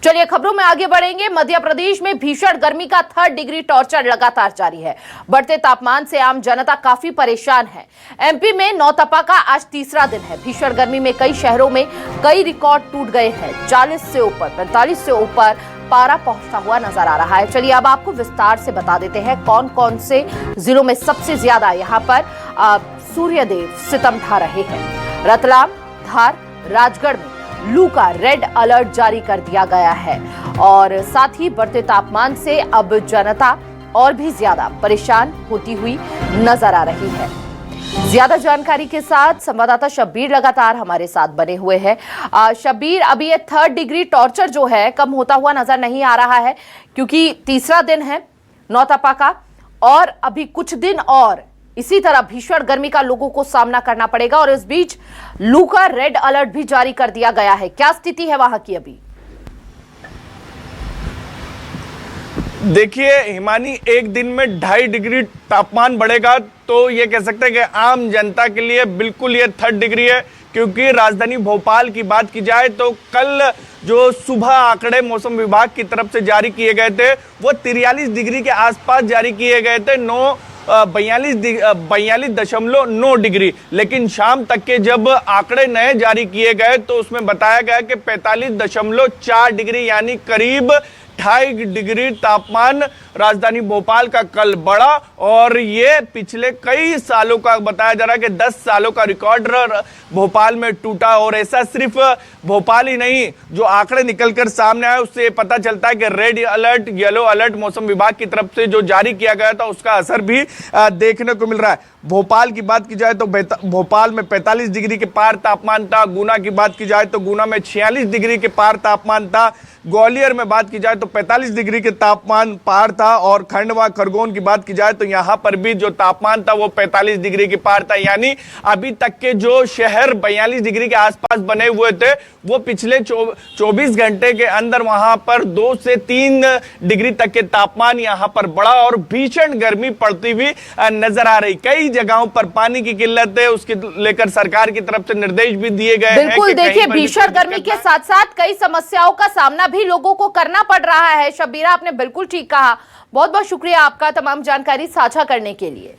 चलिए खबरों में आगे बढ़ेंगे। मध्य प्रदेश में भीषण गर्मी का 3rd डिग्री टॉर्चर लगातार जारी है। बढ़ते तापमान से आम जनता काफी परेशान है। एमपी में नौतपा का आज तीसरा दिन है। भीषण गर्मी में कई शहरों में कई रिकॉर्ड टूट गए हैं। 40 से ऊपर 45 से ऊपर पारा पहुंचता हुआ नजर आ रहा है। चलिए अब आपको विस्तार से बता देते हैं कौन कौन से जिलों में सबसे ज्यादा यहां पर सूर्यदेव सितम ढा रहे हैं। रतलाम, धार, राजगढ़ में लू का रेड अलर्ट जारी कर दिया गया है और साथ ही बढ़ते तापमान से अब जनता और भी ज्यादा परेशान होती हुई नजर आ रही है। ज्यादा जानकारी के साथ संवाददाता शब्बीर लगातार हमारे साथ बने हुए हैं। शब्बीर, अभी ये 3rd डिग्री टॉर्चर जो है कम होता हुआ नजर नहीं आ रहा है क्योंकि तीसरा दिन है नौतपा का और अभी कुछ दिन और इसी तरह भीषण गर्मी का लोगों को सामना करना पड़ेगा और इस बीच लू का रेड अलर्ट भी जारी कर दिया गया है। क्या स्थिति है वहां की अभी? देखिए हिमानी, एक दिन में 2.5 डिग्री तापमान बढ़ेगा तो ये कह सकते हैं कि आम जनता के लिए बिल्कुल ये 3rd डिग्री है, क्योंकि राजधानी भोपाल की बात की जाए तो कल जो सुबह आंकड़े मौसम विभाग की तरफ से जारी किए गए थे वो 43 डिग्री के आसपास जारी किए गए थे, 42.9 डिग्री। लेकिन शाम तक के जब आंकड़े नए जारी किए गए तो उसमें बताया गया कि 45.4 डिग्री यानी करीब 2.5 डिग्री तापमान राजधानी भोपाल का कल बढ़ा और ये पिछले कई सालों का बताया जा रहा है कि 10 सालों का रिकॉर्ड भोपाल में टूटा। और ऐसा सिर्फ भोपाल ही नहीं, जो आंकड़े निकलकर सामने आए उससे पता चलता है कि रेड अलर्ट, येलो अलर्ट मौसम विभाग की तरफ से जो जारी किया गया था उसका असर भी देखने को मिल रहा है। भोपाल की बात की जाए तो भोपाल में 45 डिग्री के पार तापमान था। गुना की बात की जाए तो गुना में 46 डिग्री के पार तापमान था। ग्वालियर में बात की जाए तो 45 डिग्री के तापमान पार था और खंडवा खरगोन की बात की जाए तो यहां पर भी जो तापमान था वो 45 डिग्री के पार था। यानी अभी तक के जो शहर 42 डिग्री के आसपास बने हुए थे वो पिछले 24 घंटे के अंदर वहां पर 2 से 3 डिग्री तक के तापमान यहां पर बढ़ा और भीषण गर्मी पड़ती हुई नजर आ रही। कई जगहों पर पानी की किल्लत है, उसके लेकर सरकार की तरफ से निर्देश भी दिए गए हैं। बिल्कुल, देखिए भीषण गर्मी के साथ साथ कई समस्याओं का सामना भी लोगों को करना पड़ रहा है। शब्बीरा, आपने बिल्कुल ठीक कहा। बहुत बहुत शुक्रिया आपका तमाम जानकारी साझा करने के लिए।